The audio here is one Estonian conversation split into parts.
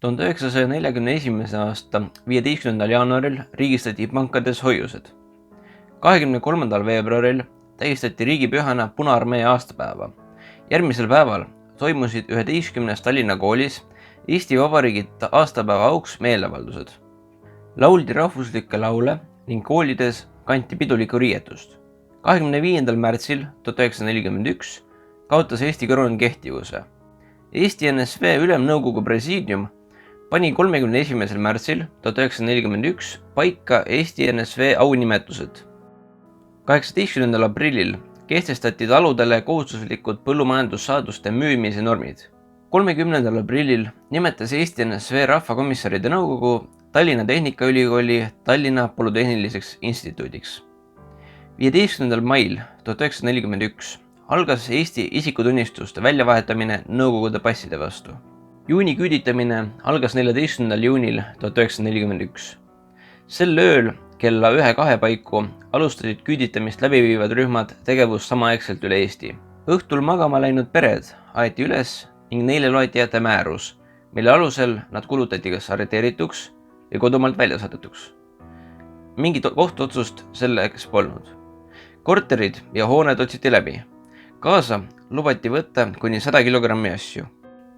1941. aasta 15. jaanuaril riigistati pankades hoiused. 23. veebruaril tähistati riigipühana Punaarmee aastapäeva. Järgmisel päeval toimusid 11 Tallinna koolis Eesti Vabariigi aastapäeva auks meeleavaldused. Lauldi rahvuslikke laule ning koolides kanti pidulikku riietust. 25. märtsil 1941 kaotas Eesti kõrvon kehtivuse. Eesti NSV Ülemnõukogu presiidium pani 31. märtsil 1941 paika Eesti NSV aunimetused. 18. aprillil kehtestati taludele kohustuslikud põllumajandussaaduste müümise normid. 30. aprillil nimetas Eesti NSV Rahvakomissaride Nõukogu Tallinna Tehnikaülikooli Tallinna Polütehniliseks instituudiks. 15. mail 1941 algas Eesti isikutunnistuste väljavahetamine Nõukogude passide vastu. Juuni küüditamine algas 14. juunil 1941. Sel ööl kella 1-2 paiku alustasid küüditamist läbi viivad rühmad tegevust samaaegselt üle Eesti. Õhtul magama läinud pered aeti üles ning neile loeti ette määrus, mille alusel nad kuulutati kas arreteerituks või kodumaalt välja saadetuks. Mingit kohtuotsust selleks polnud. Korterid ja hooned otsiti läbi. Kaasa lubati võtta kuni 100 kilogrammi asju.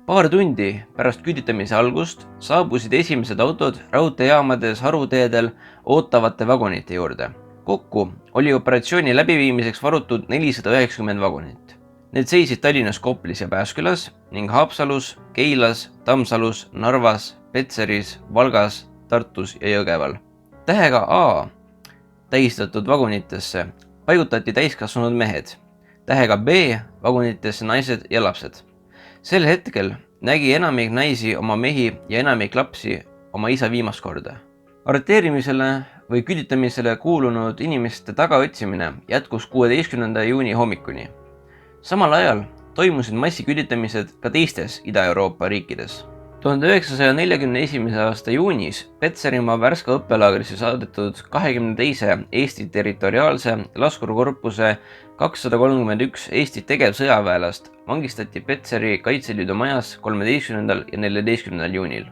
Paar tundi pärast küüditamise algust saabusid esimesed autod raudteejaamades haruteedel ootavate vagunite juurde. Kokku oli operatsiooni läbiviimiseks varutud 490 vagunit. Need seisid Tallinnas Koplis ja Pääskülas ning Haapsalus, Keilas, Tammsalus, Narvas, Petseris, Valgas, Tartus ja Jõgeval. Tähega A tähistatud vagunitesse paigutati täiskasvanud mehed, tähega B vagunitesse naised ja lapsed. Sel hetkel nägi enamik naisi oma mehi ja enamik lapsi oma isa viimast korda. Arreteerimisele või küüditamisele kuulunud inimeste tagaotsimine jätkus 16. juuni hommikuni. Samal ajal toimusid massiküüditamised ka teistes Ida-Euroopa riikides. 1941. aasta juunis Petserimaa Värska õppelaagrisse saadetud 22. Eesti territoriaalse laskurkorpuse 231 Eesti tegevsõjaväelast vangistati Petseri Kaitseliidu majas 13. ja 14. juunil.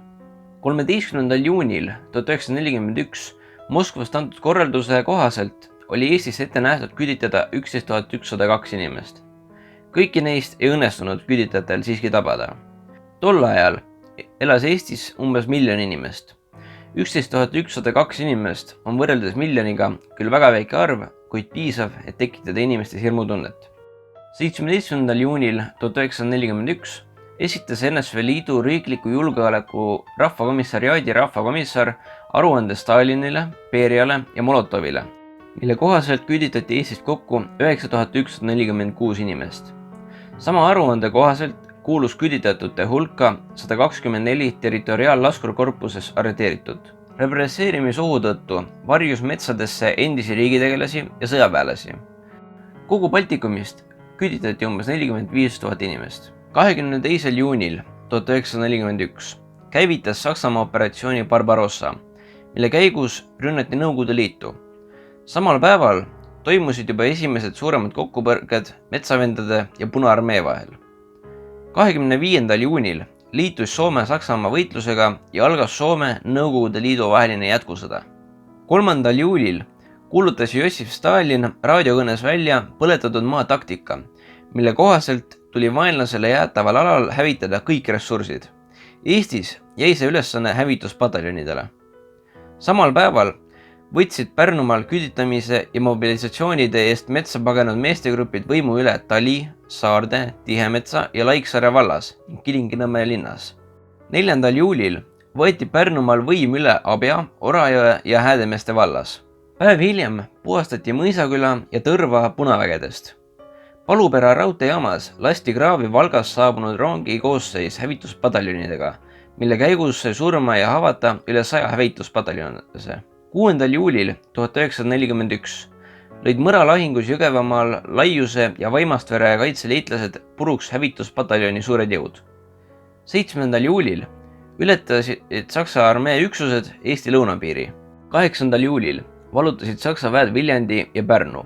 13. juunil 1941 Moskvast antud korralduse kohaselt oli Eestis ette nähtud küüditada 11 102 inimest. Kõiki neist ei õnnestunud küüditajatel siiski tabada. Tol ajal elas Eestis umbes 1 miljon inimest. 11 102 inimest on võrreldes miljoniga küll väga väike arv, kuid piisav, et tekitada inimestes hirmutunnet. 17. juunil 1941 esitas NSV Liidu riikliku julgeoleku rahvakomissariaadi rahvakomissar aruande Stalinile, Beriale ja Molotovile, mille kohaselt küüditati Eestist kokku 9146 inimest. Sama aruande kohaselt kuulus küüditatute hulka 124 territoriaallaskurkorpuses arreteeritud. Represseerimisohu tõttu varjus metsadesse endisi riigitegelasi ja sõjaväelasi. Kogu Baltikumist küüditati umbes 45 000 inimest. 22. juunil 1941 käivitas Saksamaa operatsiooni Barbarossa, mille käigus rünnati Nõukogude Liitu. Samal päeval toimusid juba esimesed suuremad kokkupõrked metsavendade ja Punaarmee vahel. 25. juunil liitus Soome Saksamaa võitlusega ja algas Soome Nõukogude Liidu vaheline jätkusõda. 3. juulil kuulutas Jossif Stalin raadiokõnes välja põletatud maa taktika, mille kohaselt tuli vaenlasele jäetaval alal hävitada kõik ressursid. Eestis jäi see ülesanne hävituspataljonidele. Samal päeval võtsid Pärnumaal küüditamise ja mobilisatsioonide eest metsa pagenud meestegrupid võimu üle Tali, Saarde, Tihemetsa ja Laiksaare vallas ning Kilingi-Nõmme linnas. 4. juulil võeti Pärnumaal võim üle Abja, Orajõe ja Häädemeeste vallas. Päev hiljem puhastati Mõisaküla ja Tõrva punavägedest. Palupera raudteejaamas lasti kraavi Valgast saabunud rongi koosseis hävituspataljonidega, mille käigus sai surma ja haavata üle 100 hävituspataljonidesse. 6. juulil 1941 lõid mõralahingus Jõgevamaal Laiuse ja Vaimastvere kaitseliitlased puruks hävituspataljoni suured jõud. 7. juulil ületasid Saksa armee üksused Eesti lõunapiiri. 8. juulil vallutasid Saksa väed Viljandi ja Pärnu.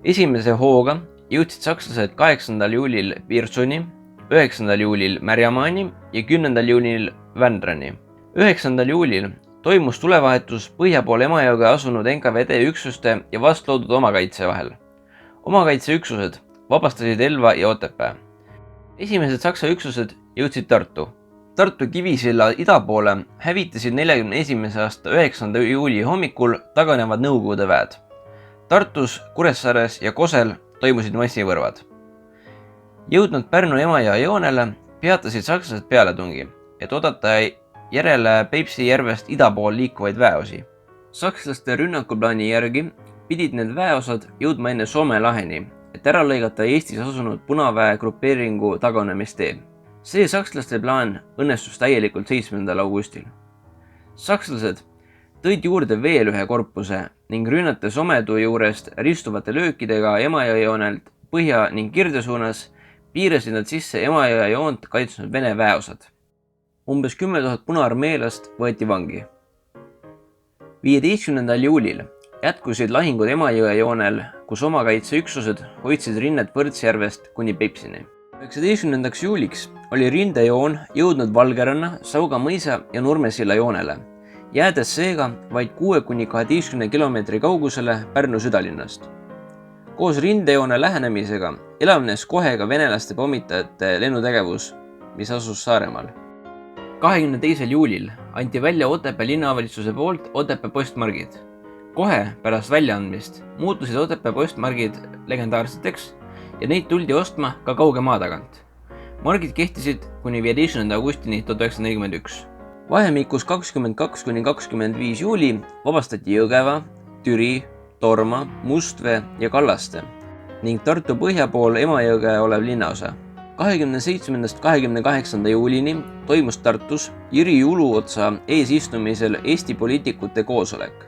Esimese hooga jõudsid sakslased 8. juulil Virsuni, 9. juulil Märjamaani ja 10. juunil Vändrani. 9. juulil toimus tulevahetus põhja pool Emajõge asunud NKVD üksuste ja vastloodud omakaitse vahel. Omakaitseüksused vabastasid Elva ja Otepää. Esimesed Saksa üksused jõudsid Tartu. Tartu Kivisilla ida poole hävitasid 41. aasta 9. juuli hommikul taganevad Nõukogude väed. Tartus, Kuressaares ja Kosel toimusid massivõrvad. Jõudnud Pärnu-Emajõe joonele peatasid sakslased pealetungi, et oodata järele Peipsi järvest ida pool liikuvaid väeosi. Sakslaste rünnakuplaani järgi pidid need väeosad jõudma enne Soome laheni, et ära lõigata Eestis asunud Punaväe grupeeringu taganemistee. See sakslaste plaan õnnestus täielikult 7. augustil. Sakslased tõid juurde veel ühe korpuse ning rünnates Sometoo juurest ristuvate löökidega Emajõe joonelt põhja ning kirde suunas piirasid nad sisse Emajõe joont kaitsnud Vene väeosad. Umbes 10 000 punaarmeelast võeti vangi. 15. juulil jätkusid lahingud Emajõe joonel, kus omakaitseüksused hoidsid rinnet Võrtsjärvest kuni Peipsini. 19. juuliks oli rindejoon jõudnud Valgeranna, Sauga mõisa ja Nurmesilla joonele, jäädes seega vaid 6–12 kilomeetri kaugusele Pärnu südalinnast. Koos rindejoone lähenemisega elavnes kohe ka venelaste pommitajate lennutegevus, mis asus Saaremaal. 22. juulil anti välja Otepää linnavalitsuse poolt Otepää postmargid. Kohe pärast väljaandmist muutusid Otepää postmargid legendaarseteks ja neid tuldi ostma ka kauge maa tagant. Margid kehtisid kuni 15. augustini 1941. Vahemikus 22–25 juuli vabastati Jõgeva, Türi, Torma, Mustvee ja Kallaste ning Tartu põhja pool Emajõge olev linnaosa. 27.–28. juulini toimus Tartus Jüri Uluotsa eesistumisel Eesti poliitikute koosolek.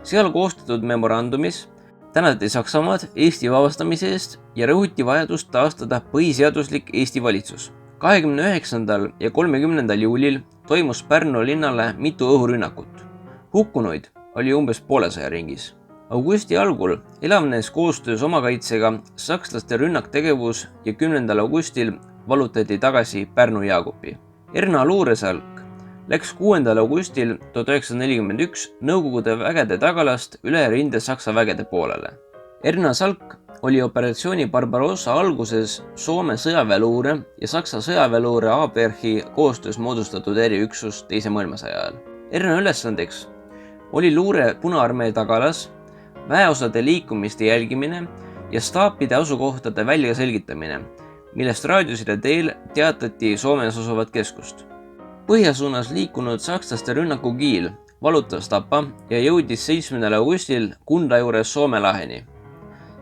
Seal koostatud memorandumis tänati Saksamaad Eesti vabastamise eest ja rõhuti vajadust taastada põhiseaduslik Eesti valitsus. 29. ja 30. juulil toimus Pärnu linnale mitu õhurünnakut. Hukkunuid oli umbes 200 ringis. Augusti algul elavnes koostöös omakaitsega sakslaste rünnaktegevus ja 10. augustil vallutati tagasi Pärnu Jaagupi. Erna luuresalk läks 6. augustil 1941 Nõukogude vägede tagalast üle rinde Saksa vägede poolele. Erna salk oli operatsiooni Barbarossa alguses Soome sõjaväeluure ja Saksa sõjaväeluure Abwehrhi koostöös moodustatud eriüksus teise maailmasõja ajal. Erna ülesandeks oli luure Punaarmee tagalas, väeosade liikumiste jälgimine ja staapide asukohtade väljaselgitamine, millest raadioside teel teatati Soomes asuvat keskust. Põhjasuunas liikunud sakslaste rünnakukiil valutas Tapa ja jõudis 7. augustil Kunda juures Soome laheni.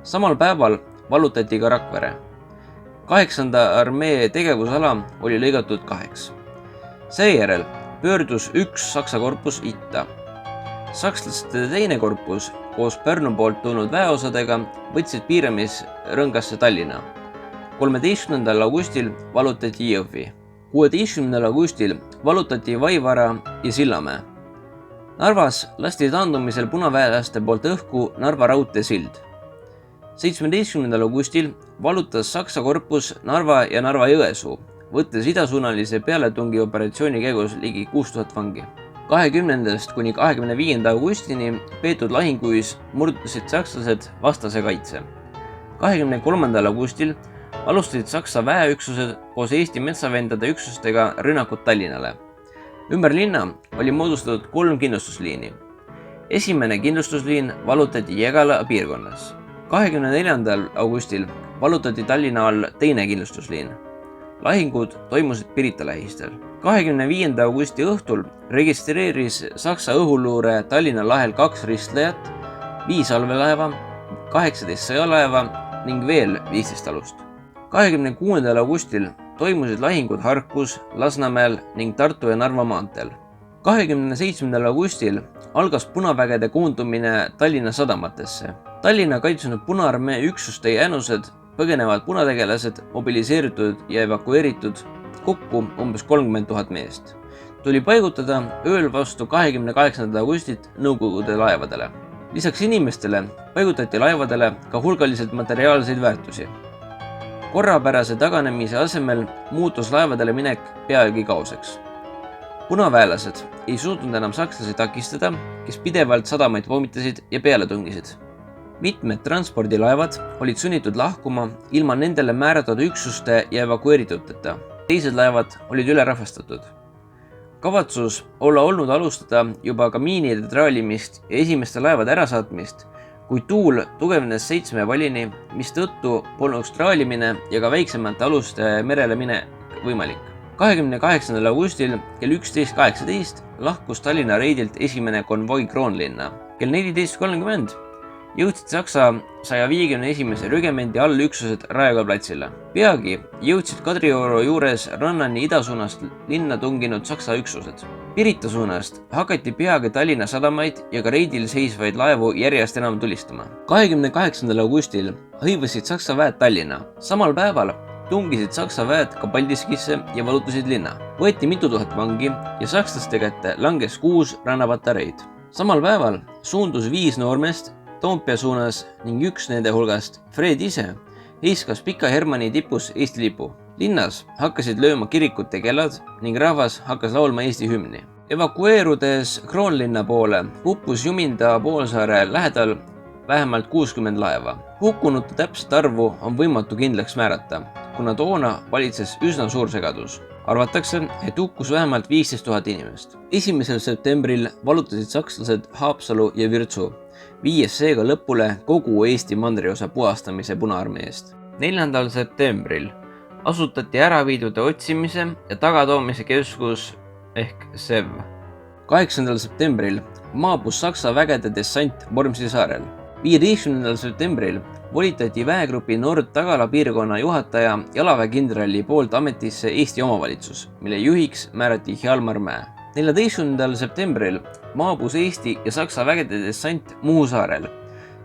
Samal päeval vallutati ka Rakvere. 8. armee tegevusala oli lõigatud 2. Seejärel pöördus üks Saksa korpus itta. Sakslaste teine korpus koos Pärnu poolt tulnud väeosadega võtsid piiramisrõngasse Tallinna. 13. augustil vallutati Jõhvi. 16. augustil vallutati Vaivara ja Sillamäe. Narvas lasti taandumisel punaväelaste poolt õhku Narva raudteesild. 17. augustil vallutas Saksa korpus Narva ja Narva-Jõesuu, võttes idasuunalise pealetungi operatsiooni käigus ligi 6000 vangi. 20. kuni 25. augustini peetud lahinguis murdusid sakslased vastase kaitse. 23. augustil alustasid Saksa väeüksused koos Eesti metsavendade üksustega rünnakut Tallinnale. Ümber linna oli moodustatud 3 kindlustusliini. Esimene kindlustusliin vallutati Jägala piirkonnas. 24. augustil vallutati Tallinna all teine kindlustusliin. Lahingud toimusid Pirita lähistel. 25. augusti õhtul registreeris Saksa õhuluure Tallinna lahel 2 ristlejat, 5 allveelaeva, 18 sõjalaeva ning veel 15 alust. 26. augustil toimusid lahingud Harkus, Lasnamäel ning Tartu ja Narva maanteel. 27. augustil algas punavägede koondumine Tallinna sadamatesse. Tallinna kaitsnud Punaarmee üksuste jäänused, põgenevad punategelased, mobiliseeritud ja evakueeritud, kokku umbes 30 000 meest. Tuli paigutada ööl vastu 28. augustit Nõukogude laevadele. Lisaks inimestele paigutati laevadele ka hulgaliselt materiaalseid väärtusi. Korrapärase taganemise asemel muutus laevadele minek peagi kaoseks. punaväelased ei suutnud enam sakslasi takistada, kes pidevalt sadamaid pommitasid ja peale tungisid. Mitmed transpordilaevad olid sunnitud lahkuma ilma nendele määratud üksuste ja evakueerituteta. Teised laevad olid ülerahvastatud. Kavatsus olla olnud alustada juba ka miinide traalimist ja esimeste laevade ärasaatmist, kuid tuul tugevnes 7 valini, mistõttu polnuks traalimine ja ka väiksemate aluste merele mine võimalik. 28. augustil kell 11.18 lahkus Tallinna reidilt esimene konvoi Kroonlinna. Kell 14.30 jõudsid Saksa 151. rügemendi allüksused Raekoja platsile. Peagi jõudsid Kadrioru juures rannani idasuunast linna tunginud Saksa üksused. Pirita suunast hakati peagi Tallinna sadamaid ja ka reidil seisvaid laevu järjest enam tulistama. 28. augustil hõivasid Saksa väed Tallinna. Samal päeval tungisid Saksa väed ka Paldiskisse ja vallutasid linna. Võeti mitu tuhat vangi ja sakslaste kätte langes 6 rannapatareid. Samal päeval suundus 5 noormeest Toompea suunas ning üks nende hulgast, Fred ise, heiskas Pika Hermanni tipus Eesti lipu. Linnas hakkasid lööma kirikute kellad ning rahvas hakkas laulma Eesti hümni. Evakueerudes Kroonlinna poole uppus Juminda poolsaare lähedal vähemalt 60 laeva. Hukkunute täpset arvu on võimatu kindlaks määrata, kuna toona valitses üsna suur segadus. Arvatakse, et hukkus vähemalt 15 000 inimest. 1. septembril vallutasid sakslased Haapsalu ja Virtsu, viies seega lõpule kogu Eesti mandriosa puhastamise Punaarmee eest. 4. septembril asutati äraviidude otsimise ja tagatoomise keskus ehk SEV. 8. septembril maabus Saksa vägede dessant Vormsi saarel. 15. septembril volitati väegrupi Nord-Tagala piirkonna juhataja jalaväekindrali poolt ametisse Eesti omavalitsus, mille juhiks määrati Hjalmar Mäe. 14. septembril maabus Eesti ja Saksa vägede dessant Muhu saarel.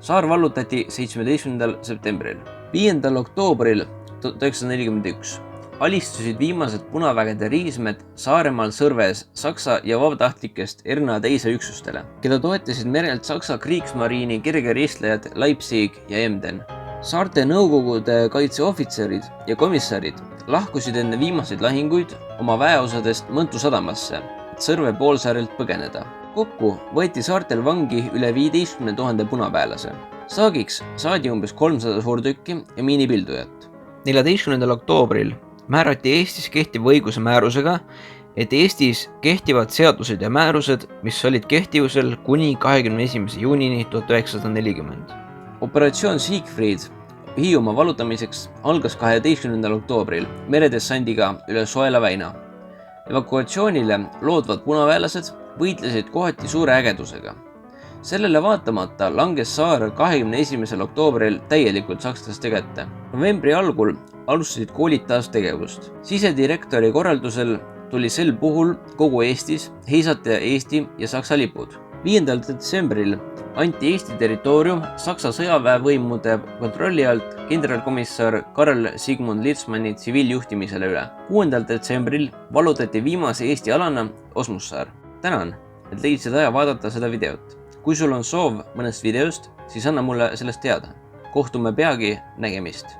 Saar vallutati 17. septembril. 5. oktoobril 1941 alistusid viimased punavägede riismed Saaremaal Sõrves Saksa ja vabatahtlikest Erna teise üksustele, keda toetasid merelt Saksa Kriegsmarine kergeristlejad Leipzig ja Emden. Saarte nõukogude kaitseohvitserid ja komissarid lahkusid enne viimaseid lahinguid oma väeosadest Mõntu sadamasse, et Sõrve poolsaarelt põgeneda. Kokku võeti saartel vangi üle 15 000 punaväelase. Saagiks saadi umbes 300 suurtükki ja miinipildujat. 14. oktoobril määrati Eestis kehtiva õiguse määrusega, et Eestis kehtivad seadused ja määrused, mis olid kehtivusel kuni 21. juunini 1940. Operatsioon Siegfried Hiiumaa vallutamiseks algas 12. oktoobril meredessandiga üle Soela väina. Evakuatsioonile loodvad punaväelased võitlesid kohati suure ägedusega. Sellele vaatamata langes saar 21. oktoobril täielikult sakslaste kätte. Novembri algul alustasid koolid taas tegevust. Sisedirektori korraldusel tuli sel puhul kogu Eestis heisata Eesti ja Saksa lipud. 5. detsembril anti Eesti territoorium Saksa sõjaväevõimude kontrolli alt kindralkomissar Karl Sigmund Litzmanni tsiviiljuhtimisele üle. 6. detsembril vallutati viimase Eesti alana Osmussaar. Tänan, et leidsid aja vaadata seda videot. Kui sul on soov mõnest videost, siis anna mulle sellest teada. Kohtume peagi, nägemist!